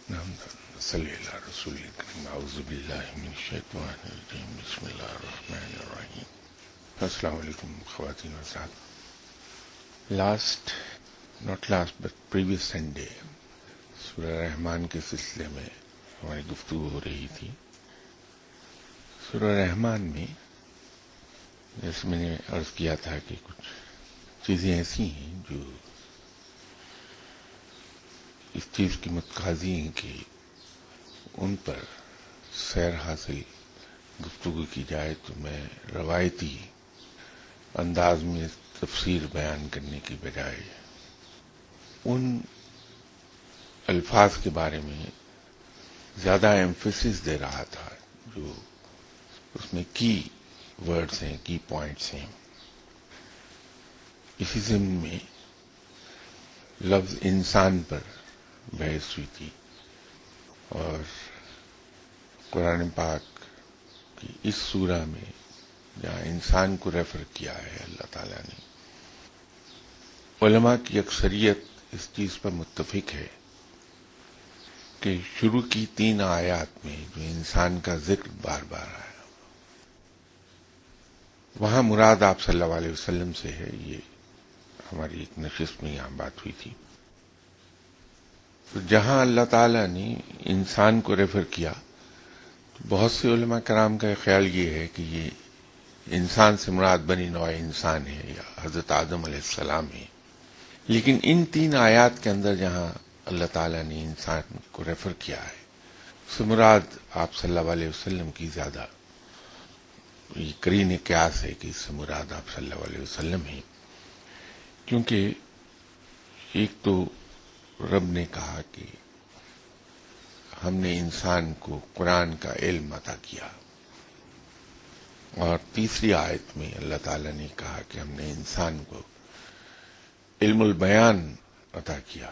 صلی اللہ رسول کریم اعوذ باللہ من الشیطان الرجیم بسم اللہ الرحمن الرحیم. السلام علیکم خواتین و حضرات. Not last but previous Sunday سورہ رحمان کے سلسلے میں ہماری گفتگو ہو رہی تھی. سورہ رحمان میں جیسے میں نے عرض کیا تھا کہ کچھ چیزیں ایسی ہیں جو اس چیز کی متقاضی ہیں کہ ان پر سیر حاصل گفتگو کی جائے، تو میں روایتی انداز میں تفسیر بیان کرنے کی بجائے ان الفاظ کے بارے میں زیادہ ایمفیسس دے رہا تھا جو اس میں کی ورڈز ہیں، کی پوائنٹس ہیں. اسی ضمن میں لفظ انسان پر بحث ہوئی تھی، اور قرآن پاک کی اس سورہ میں جہاں انسان کو ریفر کیا ہے اللہ تعالیٰ نے، علماء کی اکثریت اس چیز پر متفق ہے کہ شروع کی 3 آیات میں جو انسان کا ذکر بار بار آیا وہاں مراد آپ صلی اللہ علیہ وسلم سے ہے. یہ ہماری ایک نشست میں یہاں بات ہوئی تھی. تو جہاں اللہ تعالیٰ نے انسان کو ریفر کیا تو بہت سے علماء کرام کا خیال یہ ہے کہ یہ انسان سے مراد بنی نوع انسان ہے یا حضرت آدم علیہ السلام ہے. لیکن ان 3 آیات کے اندر جہاں اللہ تعالیٰ نے انسان کو ریفر کیا ہے اس سے مراد آپ صلی اللہ علیہ وسلم کی زیادہ یہ قرین قیاس ہے کہ اس سے مراد آپ صلی اللہ علیہ وسلم ہیں، کیونکہ ایک تو رب نے کہا کہ ہم نے انسان کو قرآن کا علم عطا کیا، اور تیسری آیت میں اللہ تعالیٰ نے کہا کہ ہم نے انسان کو علم البیان عطا کیا.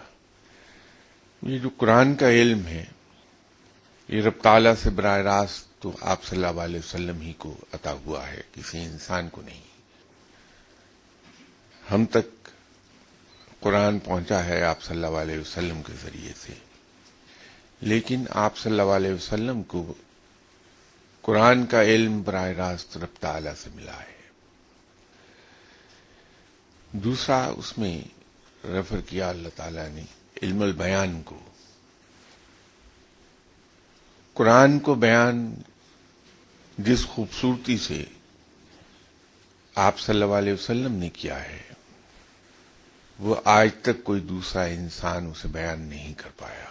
یہ جو قرآن کا علم ہے یہ رب تعالیٰ سے براہ راست تو آپ صلی اللہ علیہ وسلم ہی کو عطا ہوا ہے، کسی انسان کو نہیں. ہم تک قرآن پہنچا ہے آپ صلی اللہ علیہ وسلم کے ذریعے سے، لیکن آپ صلی اللہ علیہ وسلم کو قرآن کا علم براہ راست رب تعالیٰ سے ملا ہے. دوسرا اس میں ریفر کیا اللہ تعالیٰ نے علم البیان کو. قرآن کو بیان جس خوبصورتی سے آپ صلی اللہ علیہ وسلم نے کیا ہے وہ آج تک کوئی دوسرا انسان اسے بیان نہیں کر پایا.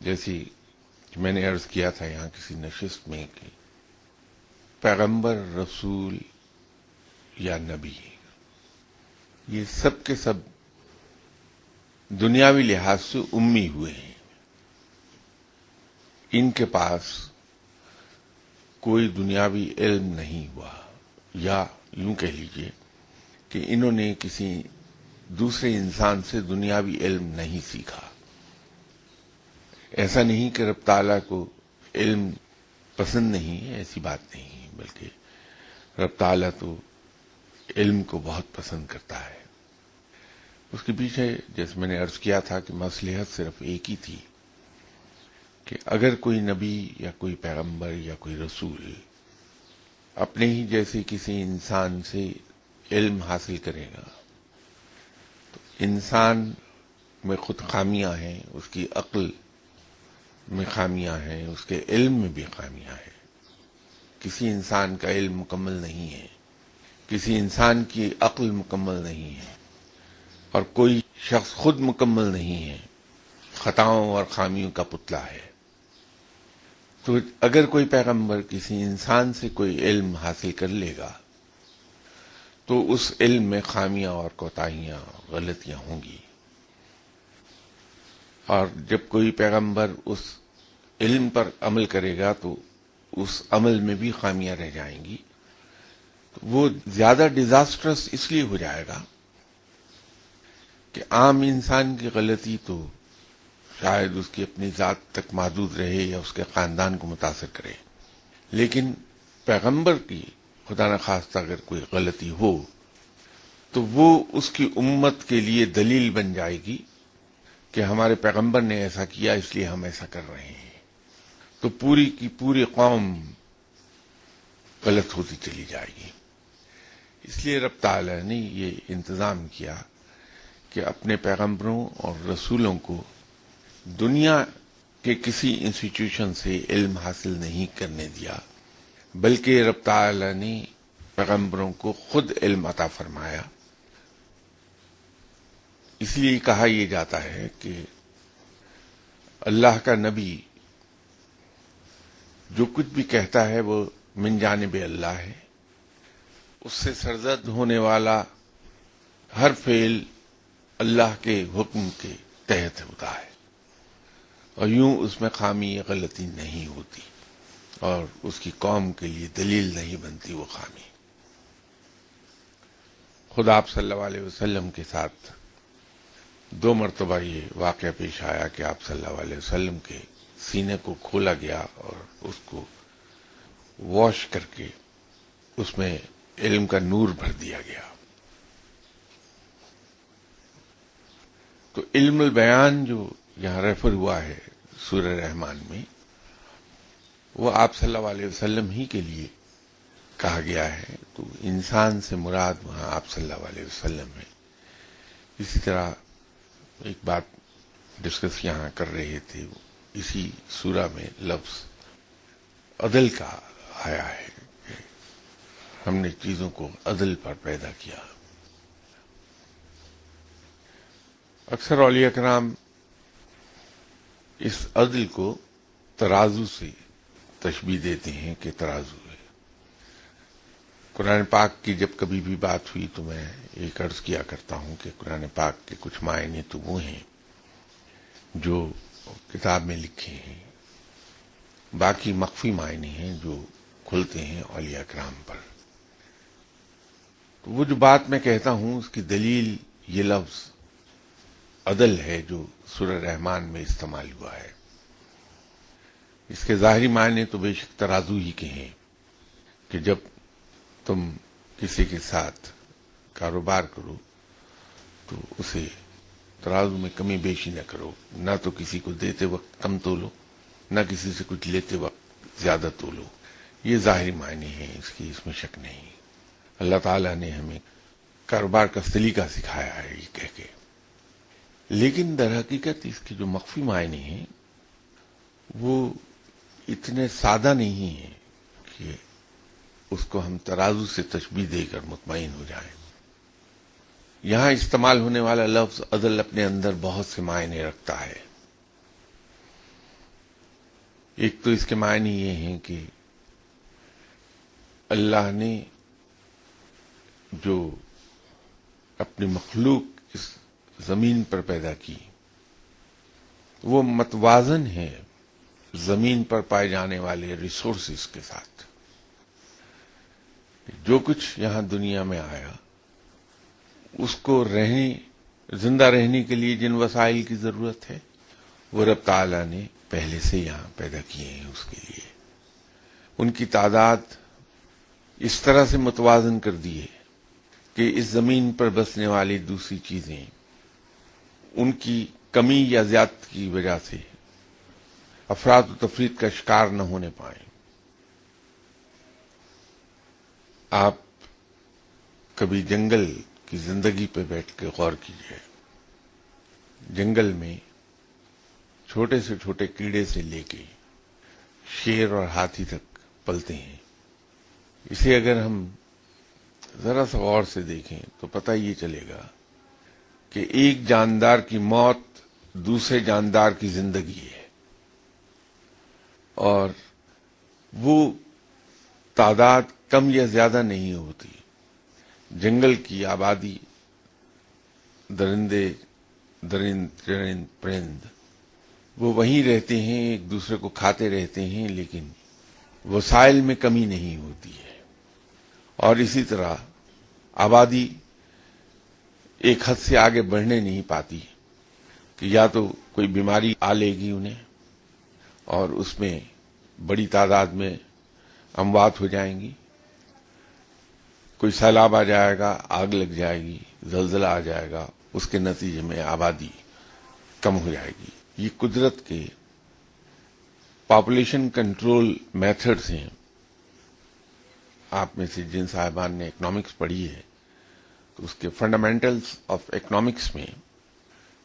جیسی میں نے عرض کیا تھا یہاں کسی نشست میں کہ پیغمبر، رسول یا نبی یہ سب کے سب دنیاوی لحاظ سے امی ہوئے ہیں. ان کے پاس کوئی دنیاوی علم نہیں ہوا، یا یوں کہہ لیجئے کہ انہوں نے کسی دوسرے انسان سے دنیاوی علم نہیں سیکھا. ایسا نہیں کہ رب تعالیٰ کو علم پسند نہیں ہے، ایسی بات نہیں ہے، بلکہ رب تعالیٰ تو علم کو بہت پسند کرتا ہے. اس کے پیچھے جیسے میں نے عرض کیا تھا کہ مصلحت صرف ایک ہی تھی کہ اگر کوئی نبی یا کوئی پیغمبر یا کوئی رسول اپنے ہی جیسے کسی انسان سے علم حاصل کرے گا تو انسان میں خود خامیاں ہیں، اس کی عقل میں خامیاں ہیں، اس کے علم میں بھی خامیاں ہیں. کسی انسان کا علم مکمل نہیں ہے، کسی انسان کی عقل مکمل نہیں ہے، اور کوئی شخص خود مکمل نہیں ہے، خطاؤں اور خامیوں کا پتلا ہے. تو اگر کوئی پیغمبر کسی انسان سے کوئی علم حاصل کر لے گا تو اس علم میں خامیاں اور کوتاہیاں، غلطیاں ہوں گی. اور جب کوئی پیغمبر اس علم پر عمل کرے گا تو اس عمل میں بھی خامیاں رہ جائیں گی. تو وہ زیادہ ڈیزاسٹرس اس لیے ہو جائے گا کہ عام انسان کی غلطی تو شاید اس کی اپنی ذات تک محدود رہے یا اس کے خاندان کو متاثر کرے، لیکن پیغمبر کی خدا نخواستہ اگر کوئی غلطی ہو تو وہ اس کی امت کے لیے دلیل بن جائے گی کہ ہمارے پیغمبر نے ایسا کیا اس لیے ہم ایسا کر رہے ہیں، تو پوری کی پوری قوم غلط ہوتی چلی جائے گی۔ اس لیے رب تعالی نے یہ انتظام کیا کہ اپنے پیغمبروں اور رسولوں کو دنیا کے کسی انسٹیٹیوشن سے علم حاصل نہیں کرنے دیا، بلکہ رب تعالی نے پیغمبروں کو خود علم عطا فرمایا۔ اس لیے کہا یہ جاتا ہے کہ اللہ کا نبی جو کچھ بھی کہتا ہے وہ من جانب اللہ ہے، اس سے سرزد ہونے والا ہر فعل اللہ کے حکم کے تحت ہوتا ہے، اور یوں اس میں خامی یا غلطی نہیں ہوتی، اور اس کی قوم کے لیے دلیل نہیں بنتی وہ خامی۔ خود آپ صلی اللہ علیہ وسلم کے ساتھ 2 مرتبہ یہ واقعہ پیش آیا کہ آپ صلی اللہ علیہ وسلم کے سینے کو کھولا گیا اور اس کو واش کر کے اس میں علم کا نور بھر دیا گیا۔ تو علم البیان جو یہاں ریفر ہوا ہے سورہ رحمان میں، وہ آپ صلی اللہ علیہ وسلم ہی کے لیے کہا گیا ہے، تو انسان سے مراد وہاں آپ صلی اللہ علیہ وسلم ہے۔ اسی طرح ایک بات ڈسکس یہاں کر رہے تھے، اسی سورہ میں لفظ عدل کا آیا ہے کہ ہم نے چیزوں کو عدل پر پیدا کیا۔ اکثر اولیاء کرام اس عدل کو ترازو سے تشبیہ دیتے ہیں کہ ترازو ہے۔ قرآن پاک کی جب کبھی بھی بات ہوئی تو میں ایک عرض کیا کرتا ہوں کہ قرآن پاک کے کچھ معنی تو وہ ہیں جو کتاب میں لکھے ہیں، باقی مخفی معنی ہیں جو کھلتے ہیں اولیاء کرام پر۔ تو وہ جو بات میں کہتا ہوں اس کی دلیل یہ لفظ عدل ہے جو سورہ رحمان میں استعمال ہوا ہے۔ اس کے ظاہری معنی تو بے شک ترازو ہی کے ہیں کہ جب تم کسی کے ساتھ کاروبار کرو تو اسے ترازو میں کمی بیشی نہ کرو، نہ تو کسی کو دیتے وقت کم تولو، نہ کسی سے کچھ لیتے وقت زیادہ تولو۔ یہ ظاہری معنی ہیں، اس کی اس میں شک نہیں۔ اللہ تعالیٰ نے ہمیں کاروبار کا سلیقہ سکھایا ہے یہ کہہ کے، لیکن در حقیقت اس کے جو مخفی معنی ہیں وہ اتنے سادہ نہیں ہیں کہ اس کو ہم ترازو سے تشبیہ دے کر مطمئن ہو جائیں۔ یہاں استعمال ہونے والا لفظ عدل اپنے اندر بہت سے معنی رکھتا ہے۔ ایک تو اس کے معنی یہ ہیں کہ اللہ نے جو اپنی مخلوق اس زمین پر پیدا کی وہ متوازن ہے زمین پر پائے جانے والے ریسورسز کے ساتھ۔ جو کچھ یہاں دنیا میں آیا اس کو زندہ رہنے کے لیے جن وسائل کی ضرورت ہے وہ رب تعالیٰ نے پہلے سے یہاں پیدا کیے ہیں اس کے لیے۔ ان کی تعداد اس طرح سے متوازن کر دی ہے کہ اس زمین پر بسنے والی دوسری چیزیں ان کی کمی یا زیادتی کی وجہ سے افراد و تفرید کا شکار نہ ہونے پائیں۔ آپ کبھی جنگل کی زندگی پہ بیٹھ کے غور کیجیے۔ جنگل میں چھوٹے سے چھوٹے کیڑے سے لے کے شیر اور ہاتھی تک پلتے ہیں۔ اسے اگر ہم ذرا سا غور سے دیکھیں تو پتہ یہ چلے گا کہ ایک جاندار کی موت دوسرے جاندار کی زندگی ہے، اور وہ تعداد کم یا زیادہ نہیں ہوتی۔ جنگل کی آبادی درند پرند وہ وہیں رہتے ہیں، ایک دوسرے کو کھاتے رہتے ہیں، لیکن وسائل میں کمی نہیں ہوتی ہے۔ اور اسی طرح آبادی ایک حد سے آگے بڑھنے نہیں پاتی کہ یا تو کوئی بیماری آ لے گی انہیں اور اس میں بڑی تعداد میں اموات ہو جائیں گی، کوئی سیلاب آ جائے گا، آگ لگ جائے گی، زلزلہ آ جائے گا، اس کے نتیجے میں آبادی کم ہو جائے گی. یہ قدرت کے پاپولیشن کنٹرول میتھڈز ہیں. آپ میں سے جن صاحبان نے اکنامکس پڑھی ہے تو اس کے فنڈامنٹلز آف اکنامکس میں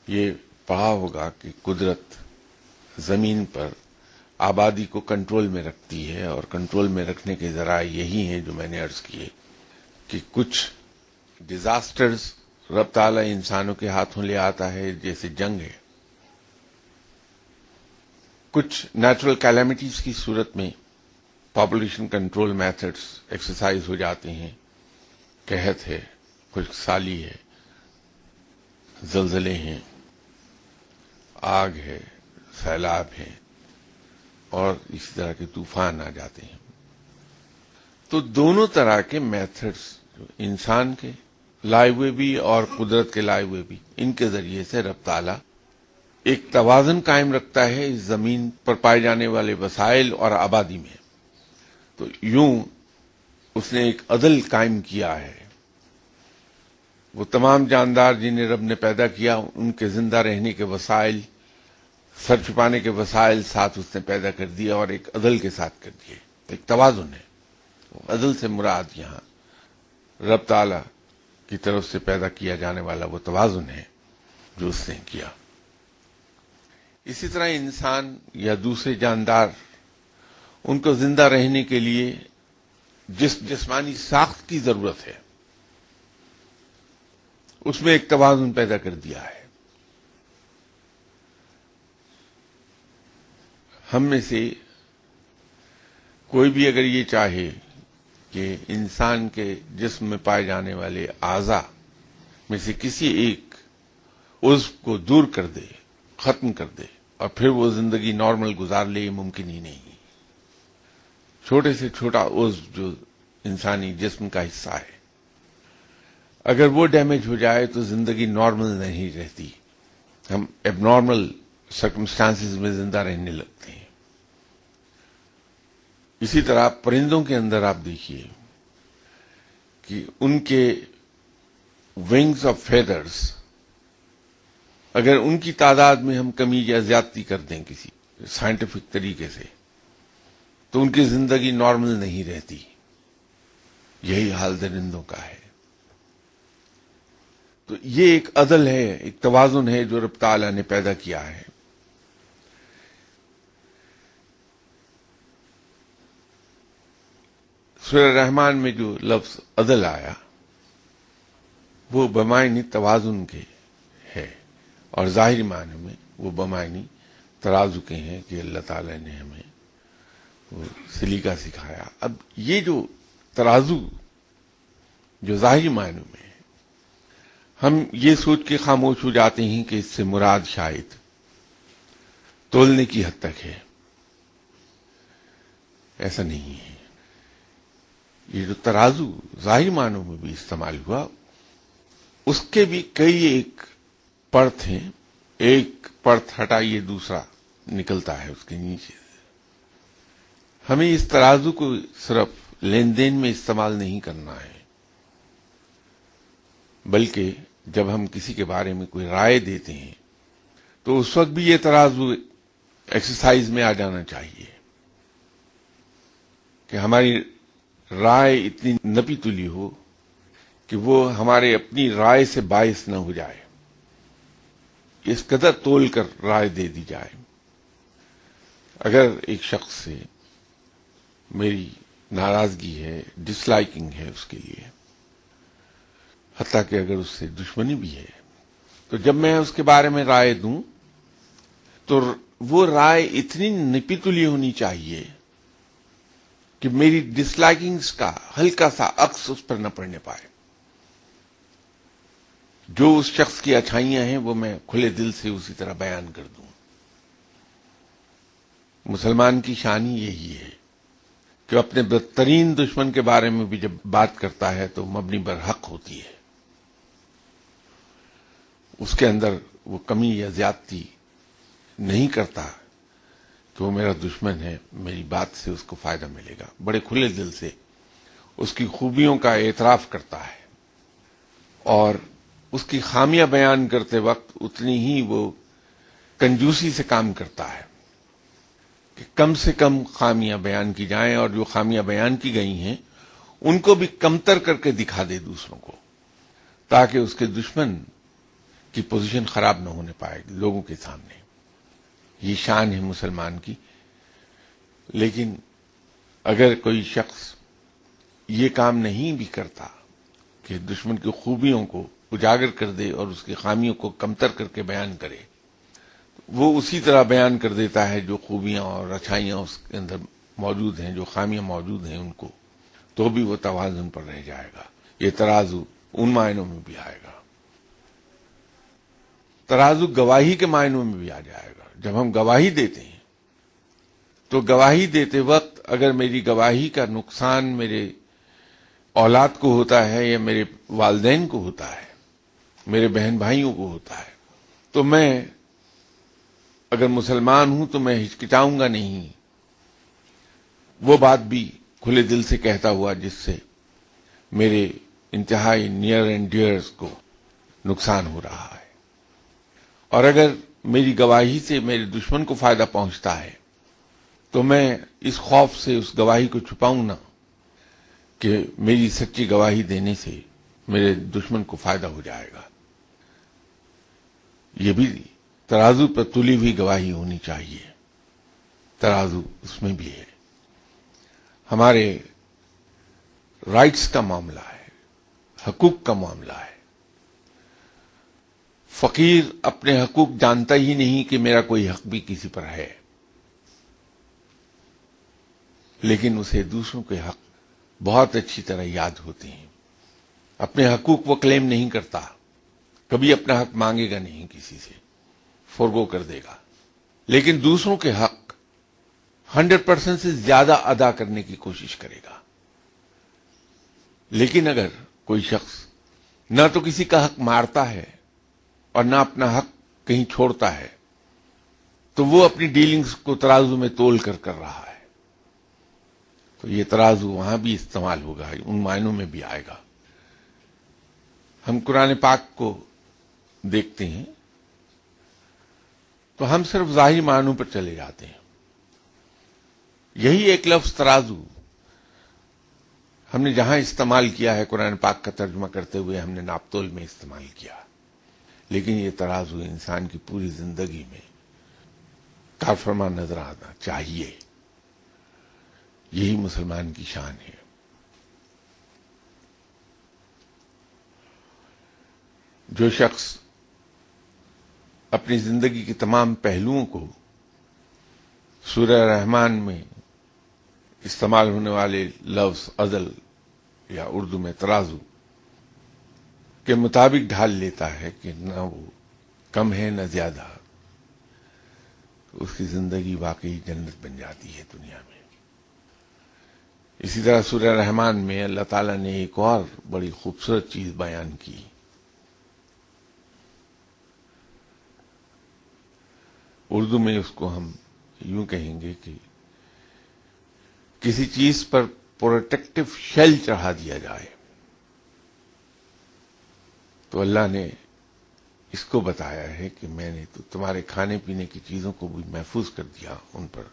یہ پڑھا ہوگا کہ قدرت زمین پر آبادی کو کنٹرول میں رکھتی ہے، اور کنٹرول میں رکھنے کے ذرائع یہی ہیں جو میں نے عرض کیے کہ کچھ ڈیزاسٹرز رب تعالی انسانوں کے ہاتھوں لے آتا ہے، جیسے جنگ ہے. کچھ نیچرل کیلامٹیز کی صورت میں پاپولیشن کنٹرول میتھڈز ایکسرسائز ہو جاتے ہیں. قحط ہے، خشک سالی ہے، زلزلے ہیں، آگ ہے، سیلاب ہے، اور اسی طرح کے طوفان آ جاتے ہیں. تو دونوں طرح کے میتھڈز انسان کے لائے ہوئے بھی اور قدرت کے لائے ہوئے بھی، ان کے ذریعے سے رب تعالی ایک توازن قائم رکھتا ہے اس زمین پر پائے جانے والے وسائل اور آبادی میں. تو یوں اس نے ایک عدل قائم کیا ہے. وہ تمام جاندار جنہیں رب نے پیدا کیا، ان کے زندہ رہنے کے وسائل، سر چھپانے کے وسائل ساتھ اس نے پیدا کر دیا اور ایک عدل کے ساتھ کر دیے. ایک توازن ہے. عدل سے مراد یہاں رب تعالی کی طرف سے پیدا کیا جانے والا وہ توازن ہے جو اس نے کیا. اسی طرح انسان یا دوسرے جاندار، ان کو زندہ رہنے کے لیے جس جسمانی ساخت کی ضرورت ہے اس میں ایک توازن پیدا کر دیا ہے. ہم میں سے کوئی بھی اگر یہ چاہے کہ انسان کے جسم میں پائے جانے والے اعضاء میں سے کسی ایک عضو کو دور کر دے، ختم کر دے، اور پھر وہ زندگی نارمل گزار لے، یہ ممکن ہی نہیں. چھوٹے سے چھوٹا عضو جو انسانی جسم کا حصہ ہے، اگر وہ ڈیمیج ہو جائے تو زندگی نارمل نہیں رہتی. ہم ایب نارمل سرکمسٹانسز میں زندہ رہنے لگتے ہیں. اسی طرح پرندوں کے اندر آپ دیکھیے کہ ان کے ونگز آف فیدرز، اگر ان کی تعداد میں ہم کمی یا زیادتی کر دیں کسی سائنٹیفک طریقے سے، تو ان کی زندگی نارمل نہیں رہتی. یہی حال درندوں کا ہے. تو یہ ایک عدل ہے، ایک توازن ہے جو رب تعالی نے پیدا کیا ہے. سورہ رحمان میں جو لفظ عدل آیا وہ بمعنی توازن کے ہے، اور ظاہری معنی میں وہ بمعنی ترازو کے ہیں کہ اللہ تعالی نے ہمیں وہ سلیقہ سکھایا. اب یہ جو ترازو جو ظاہری معنی میں ہے، ہم یہ سوچ کے خاموش ہو جاتے ہیں کہ اس سے مراد شاید تولنے کی حد تک ہے. ایسا نہیں ہے. یہ جو ترازو ظاہری معنوں میں بھی استعمال ہوا، اس کے بھی کئی ایک پرت ہیں. ایک پرت ہٹائیے دوسرا نکلتا ہے اس کے نیچے. ہمیں اس ترازو کو صرف لین دین میں استعمال نہیں کرنا ہے، بلکہ جب ہم کسی کے بارے میں کوئی رائے دیتے ہیں تو اس وقت بھی یہ ترازو ایکسرسائز میں آ جانا چاہیے کہ ہماری رائے اتنی نپی تلی ہو کہ وہ ہمارے اپنی رائے سے باعث نہ ہو جائے. اس قدر تول کر رائے دے دی جائے. اگر ایک شخص سے میری ناراضگی ہے، ڈس لائکنگ ہے اس کے لیے، حتیٰ کہ اگر اس سے دشمنی بھی ہے، تو جب میں اس کے بارے میں رائے دوں تو وہ رائے اتنی نپی تلی ہونی چاہیے کہ میری ڈس لائکنگز کا ہلکا سا عکس اس پر نہ پڑنے پائے. جو اس شخص کی اچھائیاں ہیں وہ میں کھلے دل سے اسی طرح بیان کر دوں. مسلمان کی شان ہی یہی ہے کہ اپنے بدترین دشمن کے بارے میں بھی جب بات کرتا ہے تو مبنی بر حق ہوتی ہے. اس کے اندر وہ کمی یا زیادتی نہیں کرتا کہ وہ میرا دشمن ہے، میری بات سے اس کو فائدہ ملے گا. بڑے کھلے دل سے اس کی خوبیوں کا اعتراف کرتا ہے، اور اس کی خامیاں بیان کرتے وقت اتنی ہی وہ کنجوسی سے کام کرتا ہے کہ کم سے کم خامیاں بیان کی جائیں، اور جو خامیاں بیان کی گئی ہیں ان کو بھی کمتر کر کے دکھا دے دوسروں کو، تاکہ اس کے دشمن کی پوزیشن خراب نہ ہونے پائے لوگوں کے سامنے۔ یہ شان ہے مسلمان کی۔ لیکن اگر کوئی شخص یہ کام نہیں بھی کرتا کہ دشمن کی خوبیوں کو اجاگر کر دے اور اس کی خامیوں کو کمتر کر کے بیان کرے، وہ اسی طرح بیان کر دیتا ہے جو خوبیاں اور اچھائیاں اس کے اندر موجود ہیں، جو خامیاں موجود ہیں ان کو، تو بھی وہ توازن پر رہ جائے گا۔ یہ ترازو ان معنوں میں بھی آئے گا، ترازو گواہی کے معنوں میں بھی آ جائے گا۔ جب ہم گواہی دیتے ہیں تو گواہی دیتے وقت اگر میری گواہی کا نقصان میرے اولاد کو ہوتا ہے یا میرے والدین کو ہوتا ہے، میرے بہن بھائیوں کو ہوتا ہے، تو میں اگر مسلمان ہوں تو میں ہچکچاؤں گا نہیں، وہ بات بھی کھلے دل سے کہتا ہوا جس سے میرے انتہائی نیئر اینڈ ڈیئرز کو نقصان ہو رہا ہے۔ اور اگر میری گواہی سے میرے دشمن کو فائدہ پہنچتا ہے تو میں اس خوف سے اس گواہی کو چھپاؤں نہ کہ میری سچی گواہی دینے سے میرے دشمن کو فائدہ ہو جائے گا۔ یہ بھی ترازو پر تلی ہوئی گواہی ہونی چاہیے، ترازو اس میں بھی ہے۔ ہمارے رائٹس کا معاملہ ہے، حقوق کا معاملہ ہے۔ فقیر اپنے حقوق جانتا ہی نہیں کہ میرا کوئی حق بھی کسی پر ہے، لیکن اسے دوسروں کے حق بہت اچھی طرح یاد ہوتے ہیں۔ اپنے حقوق وہ کلیم نہیں کرتا، کبھی اپنا حق مانگے گا نہیں کسی سے، فورگو کر دے گا، لیکن دوسروں کے حق 100% سے زیادہ ادا کرنے کی کوشش کرے گا۔ لیکن اگر کوئی شخص نہ تو کسی کا حق مارتا ہے اور نہ اپنا حق کہیں چھوڑتا ہے، تو وہ اپنی ڈیلنگز کو ترازو میں تول کر رہا ہے۔ تو یہ ترازو وہاں بھی استعمال ہوگا، ان معنوں میں بھی آئے گا۔ ہم قرآن پاک کو دیکھتے ہیں تو ہم صرف ظاہری معنوں پر چلے جاتے ہیں۔ یہی ایک لفظ ترازو ہم نے جہاں استعمال کیا ہے، قرآن پاک کا ترجمہ کرتے ہوئے ہم نے ناپتول میں استعمال کیا، لیکن یہ ترازو انسان کی پوری زندگی میں کارفرما نظر آنا چاہیے۔ یہی مسلمان کی شان ہے۔ جو شخص اپنی زندگی کے تمام پہلوؤں کو سورہ رحمان میں استعمال ہونے والے لفظ عدل یا اردو میں ترازو کے مطابق ڈھال لیتا ہے کہ نہ وہ کم ہے نہ زیادہ، اس کی زندگی واقعی جنت بن جاتی ہے دنیا میں۔ اسی طرح سورہ رحمان میں اللہ تعالیٰ نے ایک اور بڑی خوبصورت چیز بیان کی۔ اردو میں اس کو ہم یوں کہیں گے کہ کسی چیز پر پروٹیکٹو شیل چڑھا دیا جائے، تو اللہ نے اس کو بتایا ہے کہ میں نے تو تمہارے کھانے پینے کی چیزوں کو بھی محفوظ کر دیا، ان پر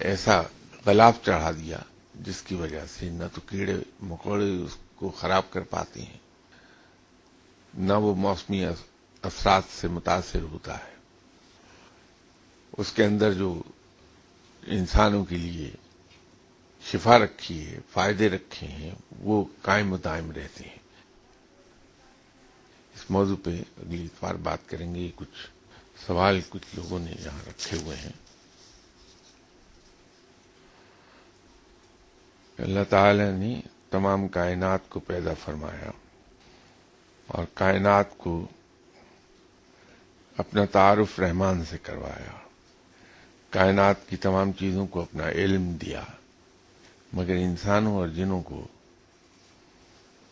ایسا غلاف چڑھا دیا جس کی وجہ سے نہ تو کیڑے مکوڑے اس کو خراب کر پاتے ہیں، نہ وہ موسمی اثرات سے متاثر ہوتا ہے۔ اس کے اندر جو انسانوں کے لیے شفا رکھی ہے، فائدے رکھے ہیں، وہ قائم و دائم رہتے ہیں۔ اس موضوع پہ اگلی اتوار بات کریں گے۔ کچھ سوال کچھ لوگوں نے یہاں رکھے ہوئے ہیں۔ اللہ تعالی نے تمام کائنات کو پیدا فرمایا اور کائنات کو اپنا تعارف رحمان سے کروایا، کائنات کی تمام چیزوں کو اپنا علم دیا، مگر انسانوں اور جنوں کو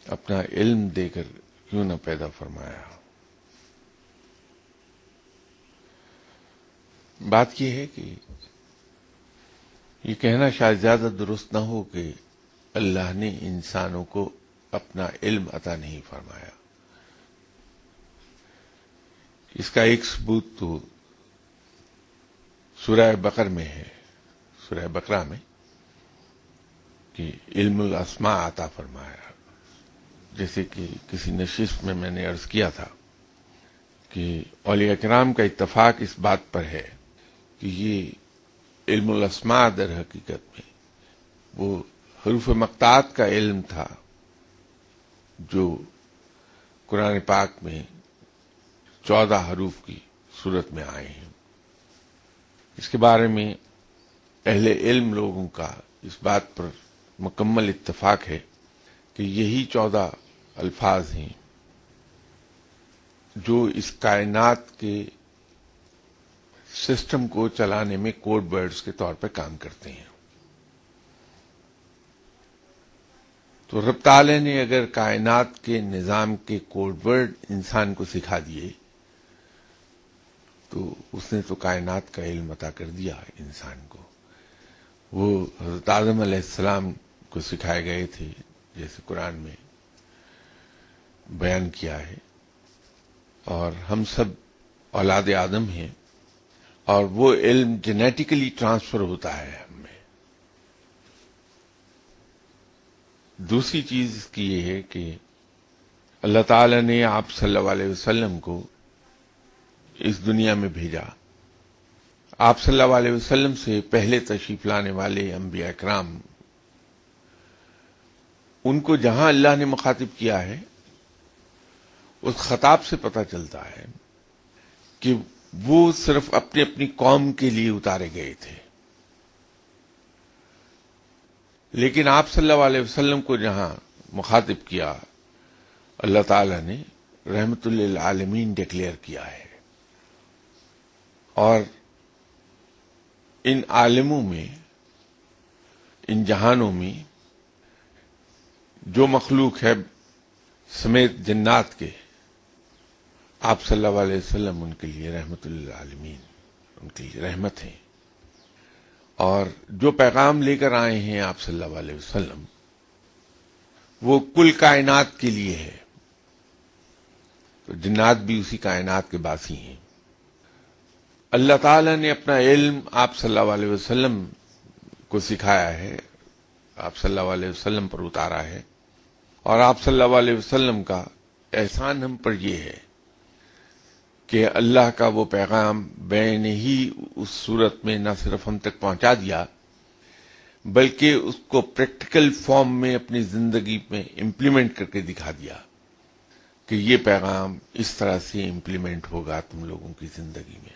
اپنا علم دے کر کیوں نہ پیدا فرمایا؟ بات یہ ہے کہ یہ کہنا شاید زیادہ درست نہ ہو کہ اللہ نے انسانوں کو اپنا علم عطا نہیں فرمایا۔ اس کا ایک ثبوت تو سورہ بقر میں ہے، سورہ بقرہ میں، کہ علم الاسماء عطا فرمایا. جیسے کہ کسی نشست میں نے عرض کیا تھا کہ اولیاء کرام کا اتفاق اس بات پر ہے کہ یہ علم الاسماء در حقیقت میں وہ حروف مقطعات کا علم تھا جو قرآن پاک میں 14 حروف کی صورت میں آئے ہیں. اس کے بارے میں اہل علم لوگوں کا اس بات پر مکمل اتفاق ہے کہ یہی 14 الفاظ ہیں جو اس کائنات کے سسٹم کو چلانے میں کوڈ ورڈز کے طور پر کام کرتے ہیں. تو رب تعالی نے اگر کائنات کے نظام کے کوڈ ورڈ انسان کو سکھا دیے تو اس نے تو کائنات کا علم عطا کر دیا انسان کو. وہ حضرت آدم علیہ السلام کو سکھائے گئے تھے جیسے قرآن میں بیان کیا ہے، اور ہم سب اولاد آدم ہیں اور وہ علم جینیٹیکلی ٹرانسفر ہوتا ہے ہم میں. دوسری چیز اس کی یہ ہے کہ اللہ تعالی نے آپ صلی اللہ علیہ وسلم کو اس دنیا میں بھیجا. آپ صلی اللہ علیہ وسلم سے پہلے تشریف لانے والے انبیاء کرام، ان کو جہاں اللہ نے مخاطب کیا ہے اس خطاب سے پتہ چلتا ہے کہ وہ صرف اپنی اپنی قوم کے لیے اتارے گئے تھے. لیکن آپ صلی اللہ علیہ وسلم کو جہاں مخاطب کیا، اللہ تعالی نے رحمت للعالمین ڈکلیئر کیا ہے. اور ان عالموں میں، ان جہانوں میں جو مخلوق ہے سمیت جنات کے، آپ صلی اللہ علیہ وسلم ان کے لیے رحمت للعالمین، ان کے لیے رحمت ہیں. اور جو پیغام لے کر آئے ہیں آپ صلی اللہ علیہ وسلم وہ کل کائنات کے لیے ہے. تو جنات بھی اسی کائنات کے باسی ہیں. اللہ تعالی نے اپنا علم آپ صلی اللہ علیہ وسلم کو سکھایا ہے، آپ صلی اللہ علیہ وسلم پر اتارا ہے. اور آپ صلی اللہ علیہ وسلم کا احسان ہم پر یہ ہے کہ اللہ کا وہ پیغام بین ہی اس صورت میں نہ صرف ہم تک پہنچا دیا بلکہ اس کو پریکٹیکل فارم میں اپنی زندگی میں امپلیمنٹ کر کے دکھا دیا کہ یہ پیغام اس طرح سے امپلیمنٹ ہوگا تم لوگوں کی زندگی میں.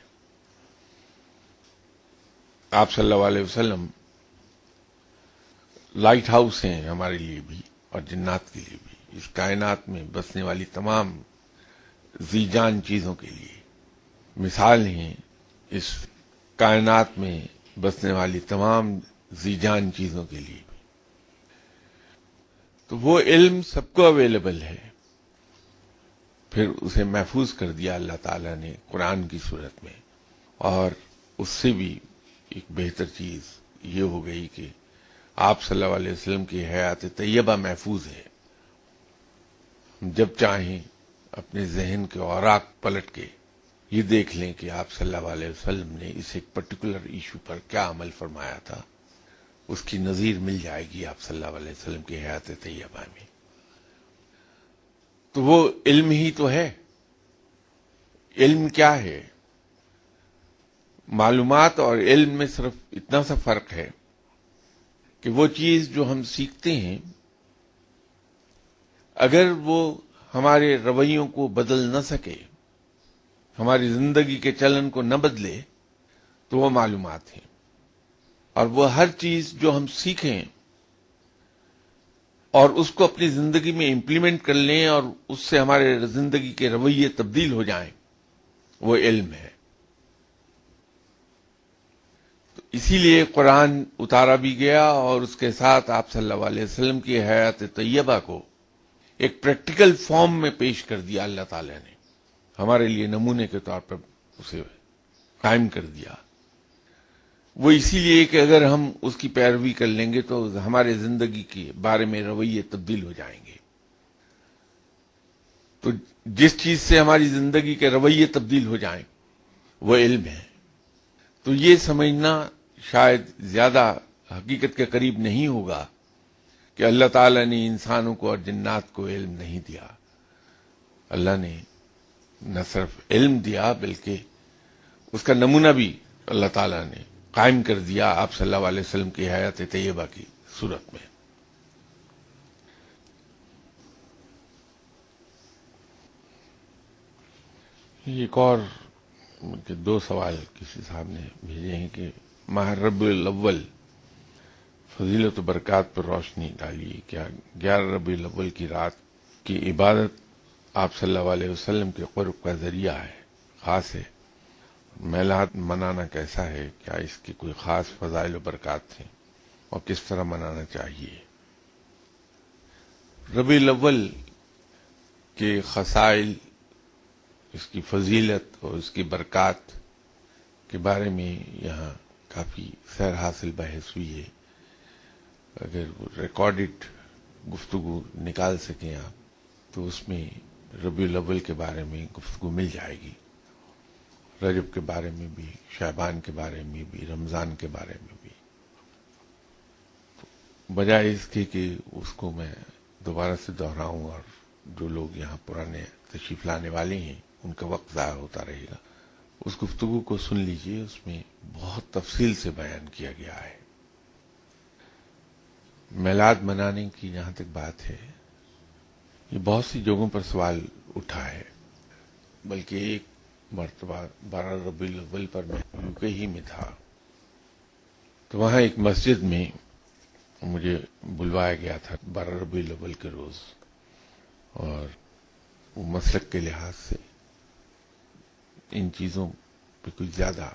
آپ صلی اللہ علیہ وسلم لائٹ ہاؤس ہیں ہمارے لیے بھی اور جنات کے لیے بھی، اس کائنات میں بسنے والی تمام ذی جان چیزوں کے لیے مثال ہیں. اس کائنات میں بسنے والی تمام ذی جان چیزوں کے لیے بھی. تو وہ علم سب کو اویلیبل ہے، پھر اسے محفوظ کر دیا اللہ تعالی نے قرآن کی صورت میں. اور اس سے بھی ایک بہتر چیز یہ ہو گئی کہ آپ صلی اللہ علیہ وسلم کی حیات طیبہ محفوظ ہے. جب چاہیں اپنے ذہن کے اوراق پلٹ کے یہ دیکھ لیں کہ آپ صلی اللہ علیہ وسلم نے اس ایک پرٹیکولر ایشو پر کیا عمل فرمایا تھا، اس کی نظیر مل جائے گی آپ صلی اللہ علیہ وسلم کی حیات طیبہ میں. تو وہ علم ہی تو ہے. علم کیا ہے؟ معلومات اور علم میں صرف اتنا سا فرق ہے کہ وہ چیز جو ہم سیکھتے ہیں اگر وہ ہمارے رویوں کو بدل نہ سکے، ہماری زندگی کے چلن کو نہ بدلے، تو وہ معلومات ہیں. اور وہ ہر چیز جو ہم سیکھیں اور اس کو اپنی زندگی میں امپلیمنٹ کر لیں اور اس سے ہمارے زندگی کے رویے تبدیل ہو جائیں، وہ علم ہے. تو اسی لیے قرآن اتارا بھی گیا اور اس کے ساتھ آپ صلی اللہ علیہ وسلم کی حیات طیبہ کو ایک پریکٹیکل فارم میں پیش کر دیا. اللہ تعالی نے ہمارے لیے نمونے کے طور پر اسے قائم کر دیا. وہ اسی لیے کہ اگر ہم اس کی پیروی کر لیں گے تو ہمارے زندگی کے بارے میں رویے تبدیل ہو جائیں گے. تو جس چیز سے ہماری زندگی کے رویے تبدیل ہو جائیں وہ علم ہے. تو یہ سمجھنا شاید زیادہ حقیقت کے قریب نہیں ہوگا کہ اللہ تعالیٰ نے انسانوں کو اور جنات کو علم نہیں دیا. اللہ نے نہ صرف علم دیا بلکہ اس کا نمونہ بھی اللہ تعالیٰ نے قائم کر دیا آپ صلی اللہ علیہ وسلم کی حیات طیبہ کی صورت میں. ایک اور دو سوال کسی صاحب نے بھیجے ہیں کہ ماہ ربیع الاول فضیلت و برکات پر روشنی ڈالیے. کیا 11 ربیع الاول کی رات کی عبادت آپ صلی اللہ علیہ وسلم کے قرب کا ذریعہ ہے، خاص ہے؟ میلاد منانا کیسا ہے؟ کیا اس کی کوئی خاص فضائل و برکات ہیں اور کس طرح منانا چاہیے؟ ربیع الاول کے خصائل، اس کی فضیلت اور اس کی برکات کے بارے میں یہاں کافی سیر حاصل بحث ہوئی ہے. اگر وہ ریکارڈڈ گفتگو نکال سکیں آپ تو اس میں ربیع الاول کے بارے میں گفتگو مل جائے گی، رجب کے بارے میں بھی، شعبان کے بارے میں بھی، رمضان کے بارے میں بھی. بجائے اس کے کہ اس کو میں دوبارہ سے دہراؤں اور جو لوگ یہاں پرانے تشریف لانے والے ہیں ان کا وقت ضائع ہوتا رہے گا، اس گفتگو کو سن لیجئے. اس میں بہت تفصیل سے بیان کیا گیا ہے. میلاد منانے کی جہاں تک بات ہے، یہ بہت سی جگہوں پر سوال اٹھا ہے. بلکہ ایک مرتبہ 12 ربیع الاول پر میں UK ہی میں تھا، تو وہاں ایک مسجد میں مجھے بلوایا گیا تھا 12 ربیع الاول کے روز، اور وہ مسلک کے لحاظ سے ان چیزوں پہ کچھ زیادہ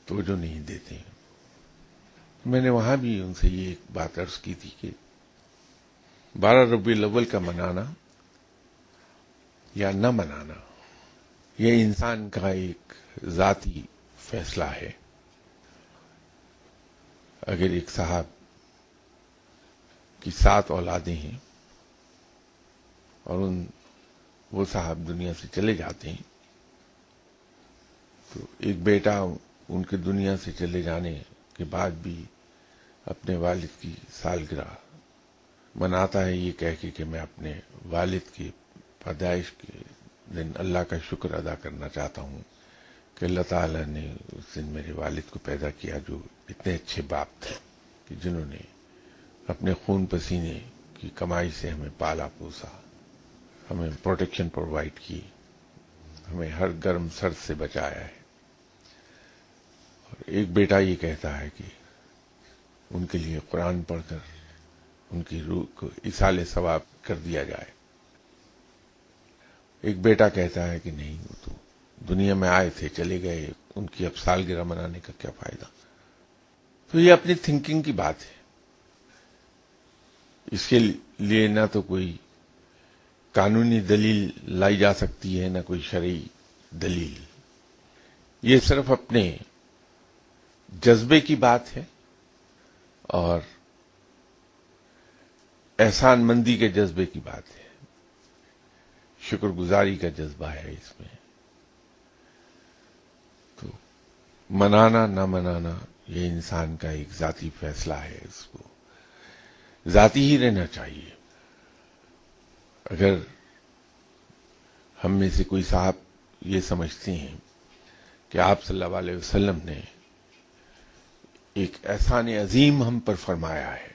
توجہ نہیں دیتے ہیں. میں نے وہاں بھی ان سے یہ ایک بات عرض کی تھی کہ 12 ربیع الاول کا منانا یا نہ منانا یہ انسان کا ایک ذاتی فیصلہ ہے. اگر ایک صاحب کی 7 اولادیں ہیں اور وہ صاحب دنیا سے چلے جاتے ہیں تو ایک بیٹا ان کے دنیا سے چلے جانے کے بعد بھی اپنے والد کی سالگرہ مناتا ہے، یہ کہہ کے کہ میں اپنے والد کی پیدائش کے دن اللہ کا شکر ادا کرنا چاہتا ہوں کہ اللہ تعالیٰ نے اس دن میرے والد کو پیدا کیا جو اتنے اچھے باپ تھے کہ جنہوں نے اپنے خون پسینے کی کمائی سے ہمیں پالا پوسا، ہمیں پروٹیکشن پرووائڈ کی، ہمیں ہر گرم سرد سے بچایا ہے. اور ایک بیٹا یہ کہتا ہے کہ ان کے لیے قرآن پڑھ کر ان کی روح کو ایصال ثواب کر دیا جائے. ایک بیٹا کہتا ہے کہ نہیں، وہ تو دنیا میں آئے تھے چلے گئے، ان کی اب سالگرہ منانے کا کیا فائدہ. تو یہ اپنی تھنکنگ کی بات ہے. اس کے لیے نہ تو کوئی قانونی دلیل لائی جا سکتی ہے نہ کوئی شرعی دلیل. یہ صرف اپنے جذبے کی بات ہے اور احسان مندی کے جذبے کی بات ہے، شکر گزاری کا جذبہ ہے اس میں. تو منانا نہ منانا یہ انسان کا ایک ذاتی فیصلہ ہے، اس کو ذاتی ہی رہنا چاہیے. اگر ہم میں سے کوئی صاحب یہ سمجھتے ہیں کہ آپ صلی اللہ علیہ وسلم نے ایک احسان عظیم ہم پر فرمایا ہے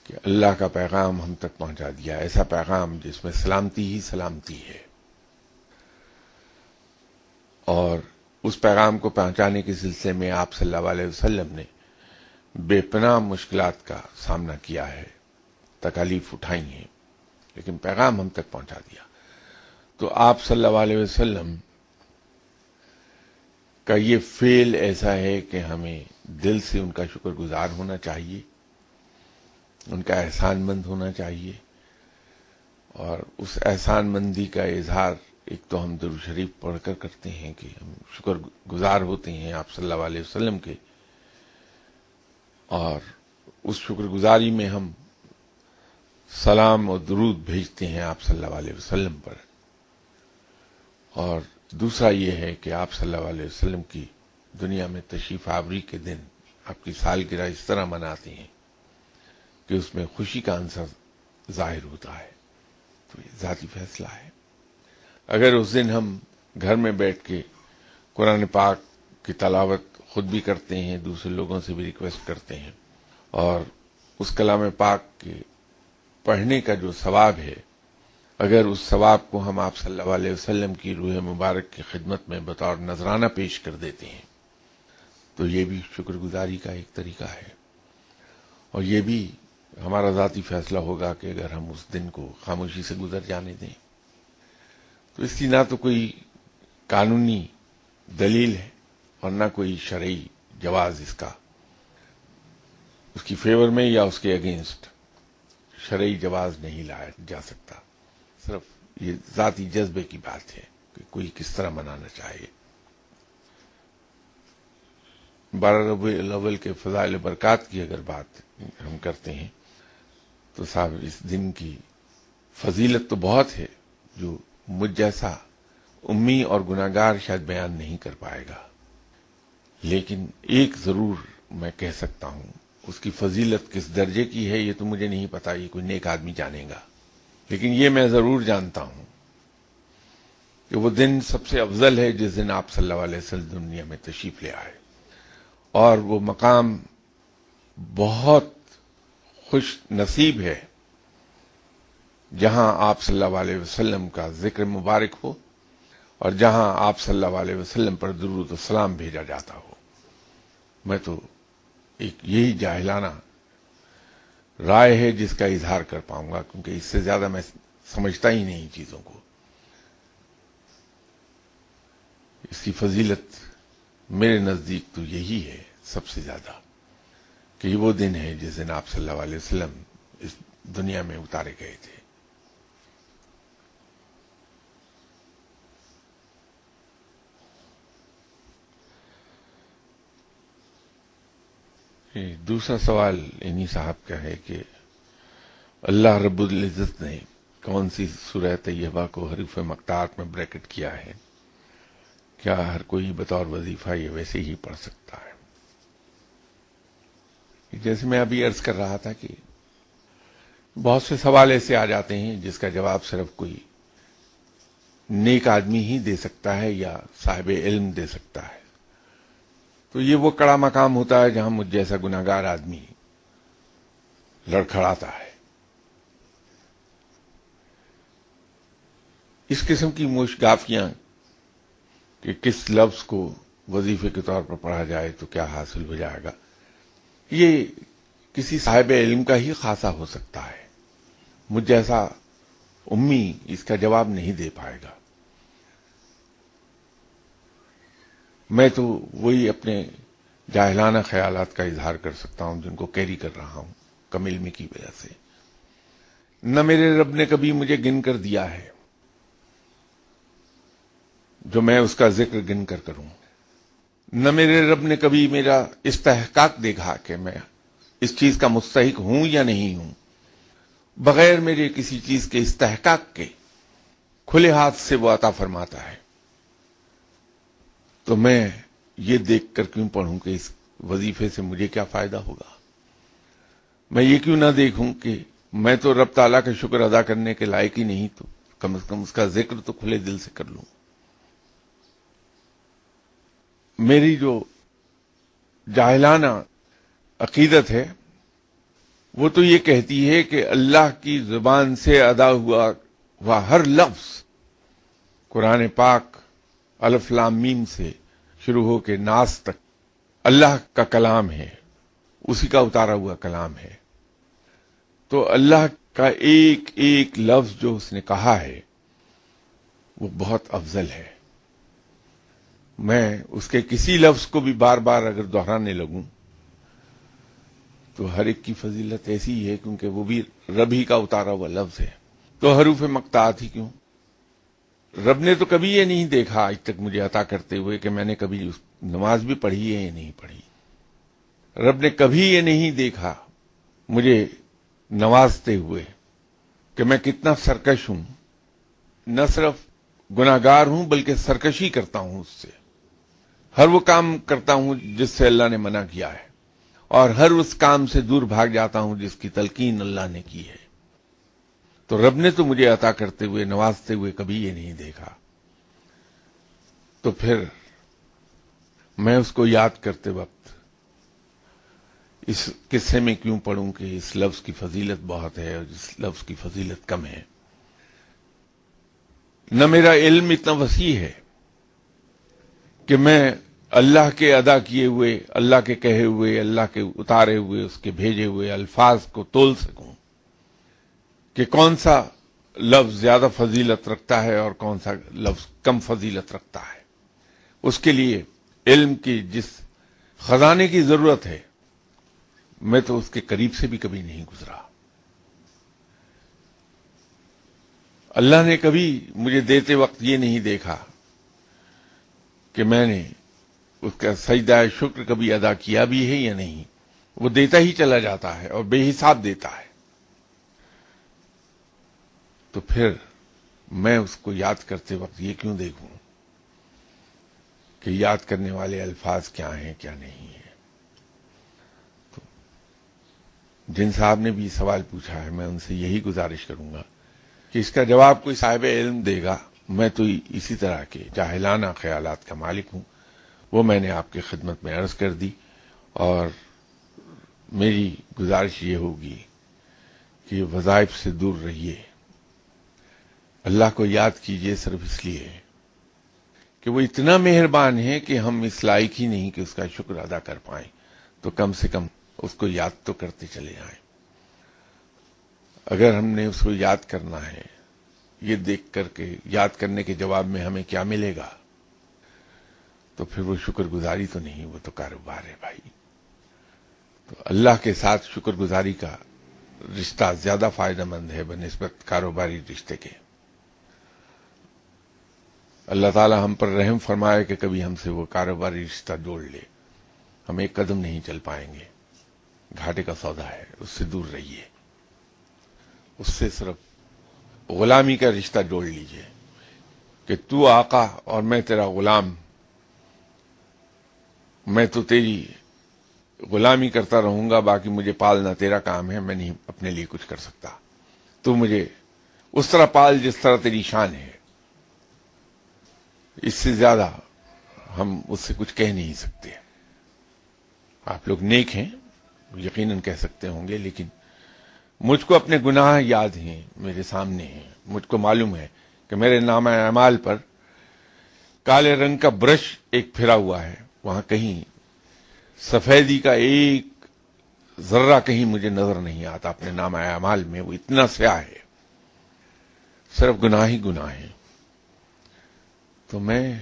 کہ اللہ کا پیغام ہم تک پہنچا دیا، ایسا پیغام جس میں سلامتی ہی سلامتی ہے، اور اس پیغام کو پہنچانے کے سلسلے میں آپ صلی اللہ علیہ وسلم نے بے پناہ مشکلات کا سامنا کیا ہے، تکالیف اٹھائی ہیں، لیکن پیغام ہم تک پہنچا دیا. تو آپ صلی اللہ علیہ وسلم کا یہ فعل ایسا ہے کہ ہمیں دل سے ان کا شکر گزار ہونا چاہیے، ان کا احسان مند ہونا چاہیے. اور اس احسان مندی کا اظہار ایک تو ہم درود شریف پڑھ کر کرتے ہیں کہ ہم شکر گزار ہوتے ہیں آپ صلی اللہ علیہ وسلم کے، اور اس شکر گزاری میں ہم سلام اور درود بھیجتے ہیں آپ صلی اللہ علیہ وسلم پر، اور دوسرا یہ ہے کہ آپ صلی اللہ علیہ وسلم کی دنیا میں تشریف آوری کے دن آپ کی سالگرہ اس طرح مناتے ہیں کہ اس میں خوشی کا عنصر ظاہر ہوتا ہے. تو یہ ذاتی فیصلہ ہے. اگر اس دن ہم گھر میں بیٹھ کے قرآن پاک کی تلاوت خود بھی کرتے ہیں، دوسرے لوگوں سے بھی ریکویسٹ کرتے ہیں، اور اس کلام پاک کے پڑھنے کا جو ثواب ہے، اگر اس ثواب کو ہم آپ صلی اللہ علیہ وسلم کی روح مبارک کی خدمت میں بطور نذرانہ پیش کر دیتے ہیں، تو یہ بھی شکر گزاری کا ایک طریقہ ہے. اور یہ بھی ہمارا ذاتی فیصلہ ہوگا کہ اگر ہم اس دن کو خاموشی سے گزر جانے دیں تو اس کی نہ تو کوئی قانونی دلیل ہے اور نہ کوئی شرعی جواز اس کی فیور میں یا اس کے اگینسٹ شرعی جواز نہیں لایا جا سکتا. صرف یہ ذاتی جذبے کی بات ہے کہ کوئی کس طرح منانا چاہیے. 12 ربیع الاول کے فضائل برکات کی اگر بات ہم کرتے ہیں تو صاحب اس دن کی فضیلت تو بہت ہے جو مجھ جیسا امی اور گناہگار شاید بیان نہیں کر پائے گا، لیکن ایک ضرور میں کہہ سکتا ہوں، اس کی فضیلت کس درجے کی ہے یہ تو مجھے نہیں پتا، یہ کوئی نیک آدمی جانے گا، لیکن یہ میں ضرور جانتا ہوں کہ وہ دن سب سے افضل ہے جس دن آپ صلی اللہ علیہ وسلم دنیا میں تشریف لے آئے، اور وہ مقام بہت خوش نصیب ہے جہاں آپ صلی اللہ علیہ وسلم کا ذکر مبارک ہو اور جہاں آپ صلی اللہ علیہ وسلم پر درود و سلام بھیجا جاتا ہو. میں تو ایک یہی جاہلانہ رائے ہے جس کا اظہار کر پاؤں گا، کیونکہ اس سے زیادہ میں سمجھتا ہی نہیں چیزوں کو. اس کی فضیلت میرے نزدیک تو یہی ہے سب سے زیادہ کہ یہ وہ دن ہے جس دن آپ صلی اللہ علیہ وسلم اس دنیا میں اتارے گئے تھے. دوسرا سوال انہی صاحب کا ہے کہ اللہ رب العزت نے کون سی سورہ طیبہ کو حروف مقطعات میں بریکٹ کیا ہے؟ کیا ہر کوئی بطور وظیفہ یہ ویسے ہی پڑھ سکتا ہے؟ جیسے میں ابھی عرض کر رہا تھا کہ بہت سے سوال ایسے آ جاتے ہیں جس کا جواب صرف کوئی نیک آدمی ہی دے سکتا ہے یا صاحب علم دے سکتا ہے. تو یہ وہ کڑا مقام ہوتا ہے جہاں مجھ جیسا گناہگار آدمی لڑکھڑاتا ہے. اس قسم کی موشگافیاں کہ کس لفظ کو وظیفے کے طور پر پڑھا جائے تو کیا حاصل ہو جائے گا، یہ کسی صاحب علم کا ہی خاصہ ہو سکتا ہے. مجھ جیسا امی اس کا جواب نہیں دے پائے گا. میں تو وہی اپنے جاہلانہ خیالات کا اظہار کر سکتا ہوں جن کو کیری کر رہا ہوں کم علمی کی وجہ سے. نہ میرے رب نے کبھی مجھے گن کر دیا ہے جو میں اس کا ذکر گن کر کروں، نہ میرے رب نے کبھی میرا استحقاق دیکھا کہ میں اس چیز کا مستحق ہوں یا نہیں ہوں. بغیر میرے کسی چیز کے استحقاق کے کھلے ہاتھ سے وہ عطا فرماتا ہے. تو میں یہ دیکھ کر کیوں پڑھوں کہ اس وظیفے سے مجھے کیا فائدہ ہوگا؟ میں یہ کیوں نہ دیکھوں کہ میں تو رب تعالیٰ کا شکر ادا کرنے کے لائق ہی نہیں، تو کم از کم اس کا ذکر تو کھلے دل سے کر لوں. میری جو جاہلانہ عقیدت ہے وہ تو یہ کہتی ہے کہ اللہ کی زبان سے ادا ہوا وہ ہر لفظ قرآن پاک الف لام میم سے شروع ہو کے ناس تک اللہ کا کلام ہے، اسی کا اتارا ہوا کلام ہے. تو اللہ کا ایک ایک لفظ جو اس نے کہا ہے وہ بہت افضل ہے. میں اس کے کسی لفظ کو بھی بار بار اگر دہرانے لگوں تو ہر ایک کی فضیلت ایسی ہی ہے، کیونکہ وہ بھی رب ہی کا اتارا ہوا لفظ ہے. تو حروف مقطعات ہی کیوں؟ رب نے تو کبھی یہ نہیں دیکھا آج تک مجھے عطا کرتے ہوئے کہ میں نے کبھی نماز بھی پڑھی ہے یا نہیں پڑھی. رب نے کبھی یہ نہیں دیکھا مجھے نوازتے ہوئے کہ میں کتنا سرکش ہوں، نہ صرف گناہگار ہوں بلکہ سرکشی کرتا ہوں اس سے، ہر وہ کام کرتا ہوں جس سے اللہ نے منع کیا ہے، اور ہر اس کام سے دور بھاگ جاتا ہوں جس کی تلقین اللہ نے کی ہے۔ تو رب نے تو مجھے عطا کرتے ہوئے، نوازتے ہوئے کبھی یہ نہیں دیکھا، تو پھر میں اس کو یاد کرتے وقت اس قصے میں کیوں پڑھوں کہ اس لفظ کی فضیلت بہت ہے اور اس لفظ کی فضیلت کم ہے؟ نہ میرا علم اتنا وسیع ہے کہ میں اللہ کے ادا کیے ہوئے، اللہ کے کہے ہوئے، اللہ کے اتارے ہوئے، اس کے بھیجے ہوئے الفاظ کو تول سکوں کہ کون سا لفظ زیادہ فضیلت رکھتا ہے اور کون سا لفظ کم فضیلت رکھتا ہے۔ اس کے لیے علم کی جس خزانے کی ضرورت ہے، میں تو اس کے قریب سے بھی کبھی نہیں گزرا۔ اللہ نے کبھی مجھے دیتے وقت یہ نہیں دیکھا کہ میں نے اس کا سجدہ شکر کبھی ادا کیا بھی ہے یا نہیں، وہ دیتا ہی چلا جاتا ہے اور بے حساب دیتا ہے۔ تو پھر میں اس کو یاد کرتے وقت یہ کیوں دیکھوں کہ یاد کرنے والے الفاظ کیا ہیں کیا نہیں ہیں۔ تو جن صاحب نے بھی سوال پوچھا ہے، میں ان سے یہی گزارش کروں گا کہ اس کا جواب کوئی صاحب علم دے گا، میں تو اسی طرح کے جاہلانہ خیالات کا مالک ہوں، وہ میں نے آپ کی خدمت میں عرض کر دی، اور میری گزارش یہ ہوگی کہ وظائف سے دور رہیے، اللہ کو یاد کیجئے صرف اس لیے کہ وہ اتنا مہربان ہے کہ ہم اس لائق ہی نہیں کہ اس کا شکر ادا کر پائیں، تو کم سے کم اس کو یاد تو کرتے چلے جائیں۔ اگر ہم نے اس کو یاد کرنا ہے، یہ دیکھ کر کے یاد کرنے کے جواب میں ہمیں کیا ملے گا، تو پھر وہ شکر گزاری تو نہیں، وہ تو کاروبار ہے بھائی۔ تو اللہ کے ساتھ شکر گزاری کا رشتہ زیادہ فائدہ مند ہے بنسبت کاروباری رشتے کے۔ اللہ تعالی ہم پر رحم فرمائے کہ کبھی ہم سے وہ کاروباری رشتہ جوڑ لے، ہم ایک قدم نہیں چل پائیں گے، گھاٹے کا سودا ہے، اس سے دور رہیے، اس سے صرف غلامی کا رشتہ جوڑ لیجئے کہ تو آقا اور میں تیرا غلام، میں تو تیری غلامی کرتا رہوں گا، باقی مجھے پالنا تیرا کام ہے، میں نہیں اپنے لیے کچھ کر سکتا، تو مجھے اس طرح پال جس طرح تیری شان ہے۔ اس سے زیادہ ہم اس سے کچھ کہہ نہیں سکتے۔ آپ لوگ نیک ہیں، یقیناً کہہ سکتے ہوں گے، لیکن مجھ کو اپنے گناہ یاد ہیں، میرے سامنے ہیں، مجھ کو معلوم ہے کہ میرے نامہ اعمال پر کالے رنگ کا برش ایک پھرا ہوا ہے، وہاں کہیں سفیدی کا ایک ذرہ کہیں مجھے نظر نہیں آتا اپنے نامہ اعمال میں، وہ اتنا سیاہ ہے، صرف گناہ ہی گناہ ہیں۔ تو میں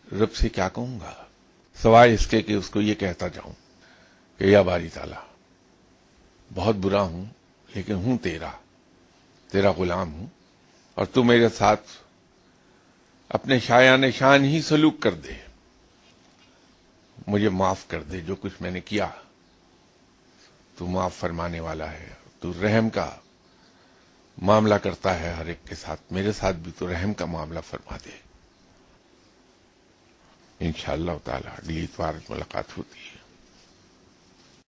رب سے کیا کہوں گا سوائے اس کے کہ اس کو یہ کہتا جاؤں کہ یا باری تعالیٰ، بہت برا ہوں لیکن ہوں تیرا غلام ہوں، اور تو میرے ساتھ اپنے شایان شان ہی سلوک کر دے، مجھے معاف کر دے، جو کچھ میں نے کیا تو معاف فرمانے والا ہے، تو رحم کا معاملہ کرتا ہے ہر ایک کے ساتھ، میرے ساتھ بھی تو رحم کا معاملہ فرما دے۔ انشاءاللہ تعالی اگلی اتوار ملاقات ہوتی ہے۔